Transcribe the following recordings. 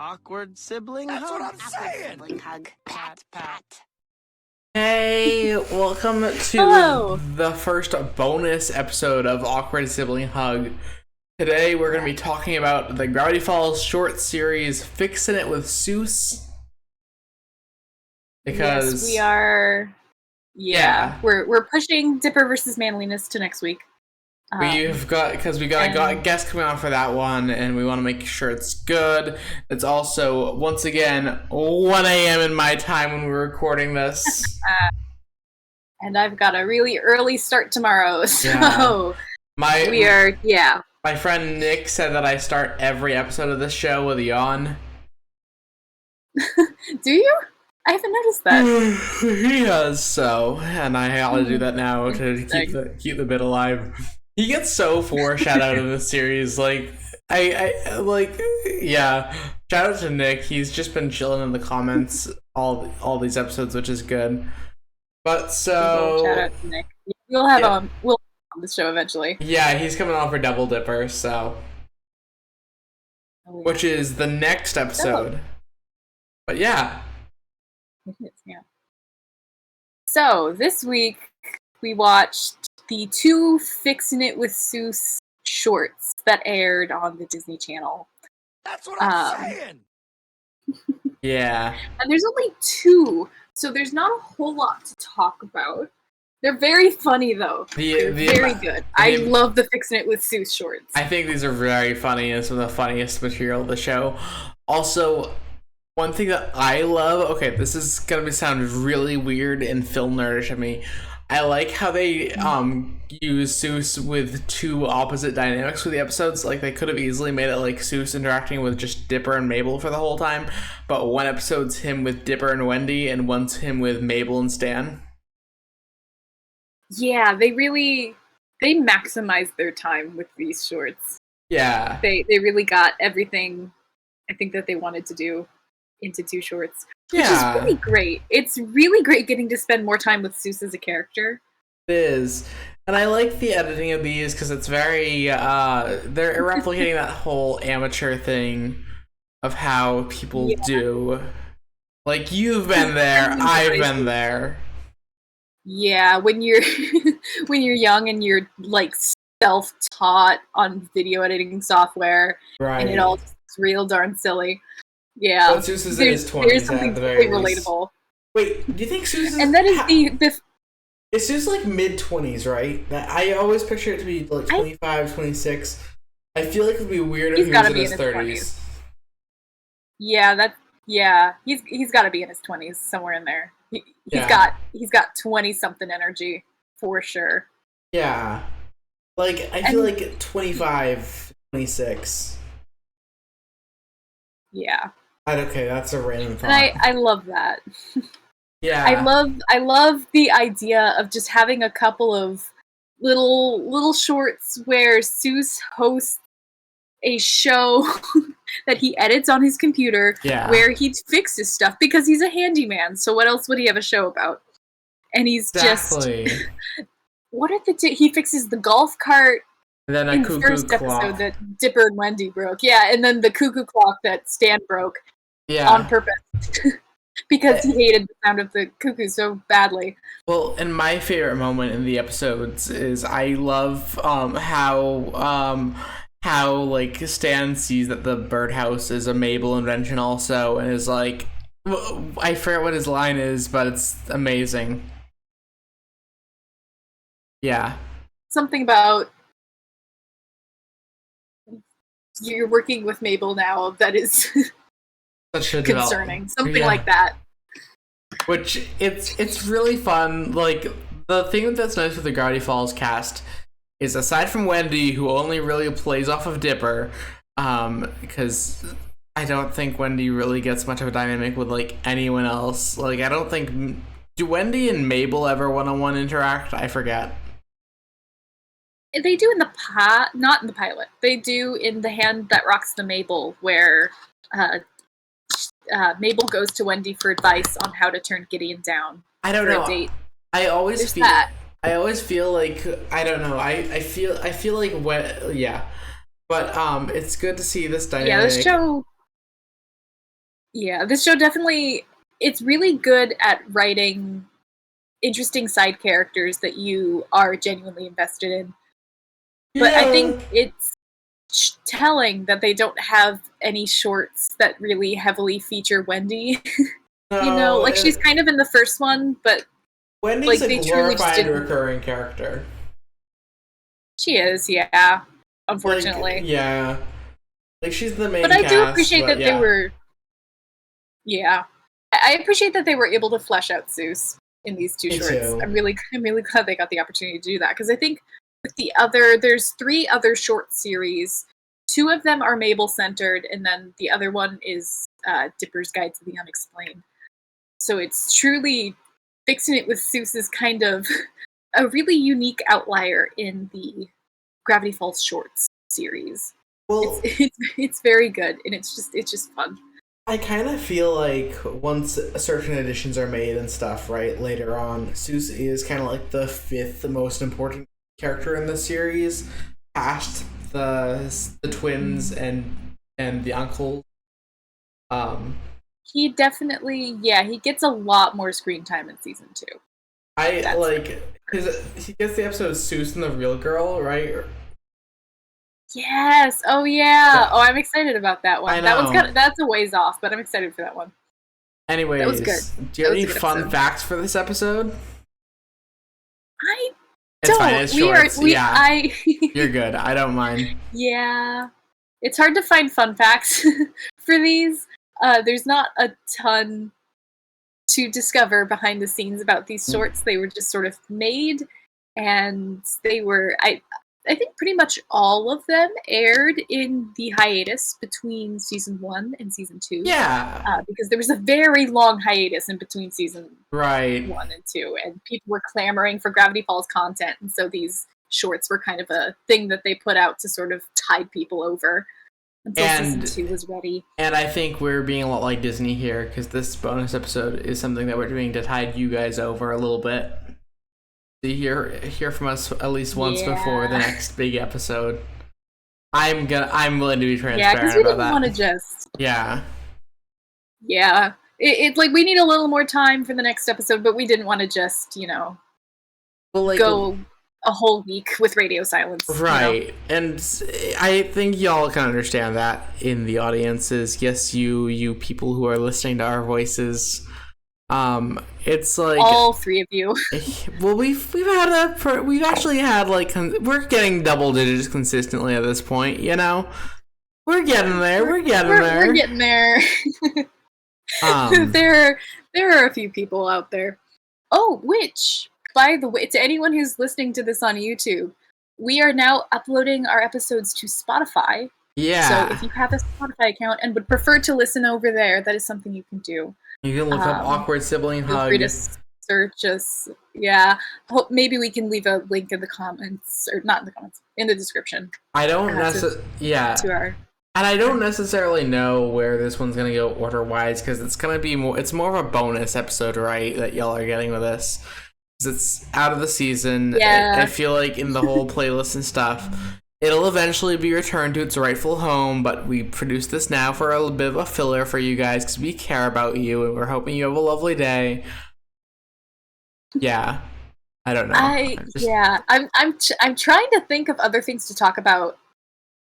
Awkward sibling That's hug. what I'm saying. Sibling hug. Pat, pat. Hey, welcome to Hello. the first bonus episode of Awkward Sibling Hug. Today we're going to be talking about the Gravity Falls short series Fixin' It with Soos. Because yes, we are. Yeah, we're pushing Dipper versus Manliness to next week. We've got a guest coming on for that one, and we want to make sure it's good. It's also, once again, 1 a.m. in my time when we're recording this. And I've got a really early start tomorrow, so My friend Nick said that I start every episode of this show with a yawn. Do you? I haven't noticed that. He does so, and I have to do that now to keep the bit alive. He gets so foreshadowed in this series. Like, yeah. Shout out to Nick. He's just been chilling in the comments all these episodes, which is good. But so shout out to Nick. We'll have on the show eventually. Yeah, he's coming on for Double Dipper, so which is the next episode. But yeah. So this week we watched the 2 Fixin' It with Soos shorts that aired on the Disney Channel. That's what I'm saying. Yeah. And there's only 2, so there's not a whole lot to talk about. They're very funny though. They're very good. I love the Fixin' It with Soos shorts. I think these are very funny and some of the funniest material of the show. Also, one thing that I love, okay, this is gonna sound really weird and film nerdish of me. I like how they use Soos with 2 opposite dynamics for the episodes. Like, they could have easily made it like Soos interacting with just Dipper and Mabel for the whole time, but one episode's him with Dipper and Wendy, and one's him with Mabel and Stan. Yeah, they maximize their time with these shorts. Yeah. They really got everything I think that they wanted to do into 2 shorts. Which is really great. It's really great getting to spend more time with Soos as a character. It is. And I like the editing of these because it's very, they're replicating that whole amateur thing of how people do. Like, you've been there, I've been there. Yeah, when you're when you're young and you're like self-taught on video editing software, right, and it all just looks real darn silly. Yeah, but Soos is in his 20s. There's something really relatable. Wait, do you think Soos is... And that is the Is Soos like mid-20s, right? I always picture it to be like 25, 26. I feel like it would be weird if he was in his 30s. Yeah, he's got to be in his 20s, somewhere in there. He's got 20-something energy, for sure. Yeah. Like, I feel like 25, 26. Yeah. Okay, that's a random thought. And I love that. Yeah. I love the idea of just having a couple of little shorts where Soos hosts a show that he edits on his computer, where he fixes stuff because he's a handyman. So what else would he have a show about? And he's just what are he fixes the golf cart. And then in the first episode that Dipper and Wendy broke. Yeah, and then the cuckoo clock that Stan broke on purpose. Because he hated the sound of the cuckoo so badly. Well, and my favorite moment in the episodes is I love how like Stan sees that the birdhouse is a Mabel invention also, and is like, I forget what his line is, but it's amazing. Yeah. Something about you're working with Mabel now that is such a concerning. Something like that. Which it's really fun. Like, the thing that's nice with the Gravity Falls cast is, aside from Wendy, who only really plays off of Dipper, because I don't think Wendy really gets much of a dynamic with like anyone else. Like, I don't think, do Wendy and Mabel ever one-on-one interact? I forget. They do in the not in the pilot. They do in The Hand That Rocks the Mabel, where Mabel goes to Wendy for advice on how to turn Gideon down. I don't know. A date. I always feel like, I don't know. I feel like but it's good to see this dynamic. Yeah, this show Yeah, this show definitely, it's really good at writing interesting side characters that you are genuinely invested in. But I think it's telling that they don't have any shorts that really heavily feature Wendy. No, like she's kind of in the first one, but Wendy's like, a glorified recurring character. She is, yeah. Unfortunately. Like, yeah. Like, she's the main But I cast, do appreciate that they were... Yeah. I appreciate that they were able to flesh out Soos in these two shorts. Too. I'm really glad they got the opportunity to do that, because I think with there's 3 other short series. 2 of them are Mabel-centered, and then the other one is Dipper's Guide to the Unexplained. So it's truly... Fixing It with Soos is kind of a really unique outlier in the Gravity Falls shorts series. Well, it's very good, and it's just fun. I kind of feel like once certain additions are made and stuff, right, later on, Soos is kind of like the 5th most important character in the series, past the twins and the uncle. He definitely, he gets a lot more screen time in season 2. Because he gets the episode Soos and the Real Girl, right? Yes. Oh yeah. Oh, I'm excited about that one. I know. That one's that's a ways off, but I'm excited for that one. Anyways, that was good. Do you have any fun facts for this episode? I don't. It's fine. It's shorts. You're good. I don't mind. Yeah. It's hard to find fun facts for these. There's not a ton to discover behind the scenes about these shorts. They were just sort of made, and they were, I think pretty much all of them aired in the hiatus between season 1 and season 2. Yeah. Because there was a very long hiatus in between season 1 and 2, and people were clamoring for Gravity Falls content, and so these shorts were kind of a thing that they put out to sort of tide people over until season 2 was ready. And I think we're being a lot like Disney here, because this bonus episode is something that we're doing to tide you guys over a little bit. To hear from us at least once before the next big episode. I'm willing to be transparent about that. Yeah, because we didn't want to just... Yeah. Yeah. It's like we need a little more time for the next episode, but we didn't want to just, go a whole week with radio silence. Right. And I think y'all can understand that in the audiences. Yes, you people who are listening to our voices. It's like all 3 of you. Well, we've actually had we're getting double digits consistently at this point. We're getting there. We're getting there. There are a few people out there. Oh, which, by the way, to anyone who's listening to this on YouTube, we are now uploading our episodes to Spotify. Yeah. So if you have a Spotify account and would prefer to listen over there, that is something you can do. You can look up Awkward Sibling Hug. Feel free to search us. Yeah. Maybe we can leave a link in the comments, or not in the comments, in the description. I don't necessarily... And I don't necessarily know where this one's going to go order-wise, because it's going to be more... It's more of a bonus episode, right, that y'all are getting with this. Because it's out of the season. Yeah. I feel like in the whole playlist and stuff... It'll eventually be returned to its rightful home, but we produced this now for a bit of a filler for you guys because we care about you and we're hoping you have a lovely day. Yeah, I don't know. I'm trying to think of other things to talk about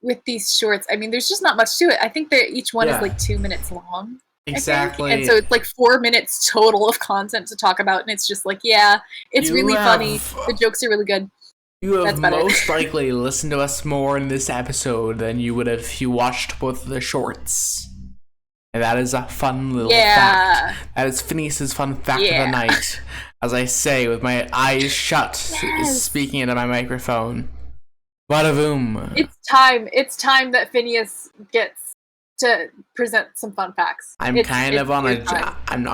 with these shorts. I mean, there's just not much to it. I think each one is 2 minutes long. Exactly. And so it's 4 minutes total of content to talk about, and it's just it's really funny. The jokes are really good. You have most likely listened to us more in this episode than you would have if you watched both of the shorts. And that is a fun little fact. That is Phineas's fun fact of the night. As I say, with my eyes shut, speaking into my microphone. Bada boom. It's time that Phineas gets to present some fun facts. I'm not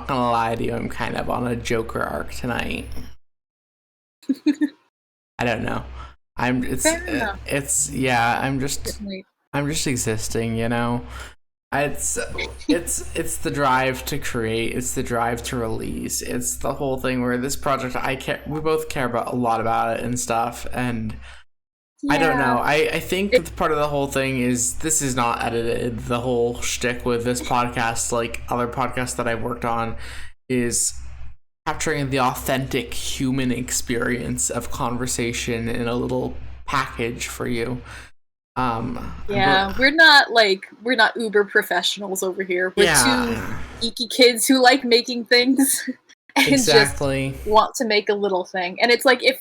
gonna lie to you, I'm kind of on a Joker arc tonight. I don't know. I'm just existing, It's the drive to create, it's the drive to release. It's the whole thing where this project we both care about a lot about it and stuff, and Yeah. I don't know. I think that part of the whole thing is this is not edited. The whole shtick with this podcast, like other podcasts that I've worked on, is capturing the authentic human experience of conversation in a little package for you. Yeah, we're not uber professionals over here. We're two geeky kids who like making things and exactly. just want to make a little thing. And it's like if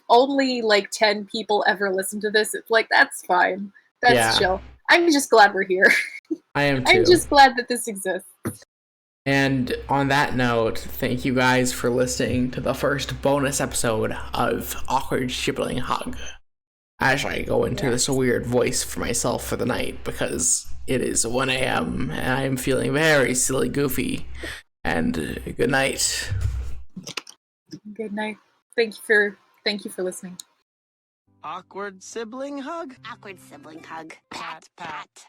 only like 10 people ever listen to this, it's like that's fine. That's chill. I'm just glad we're here. I am too. I'm just glad that this exists. And on that note, thank you guys for listening to the first bonus episode of Awkward Sibling Hug. As I go into this weird voice for myself for the night because it is 1 a.m. and I am feeling very silly goofy. And good night. Good night. Thank you for listening. Awkward sibling hug? Awkward sibling hug. Pat, pat.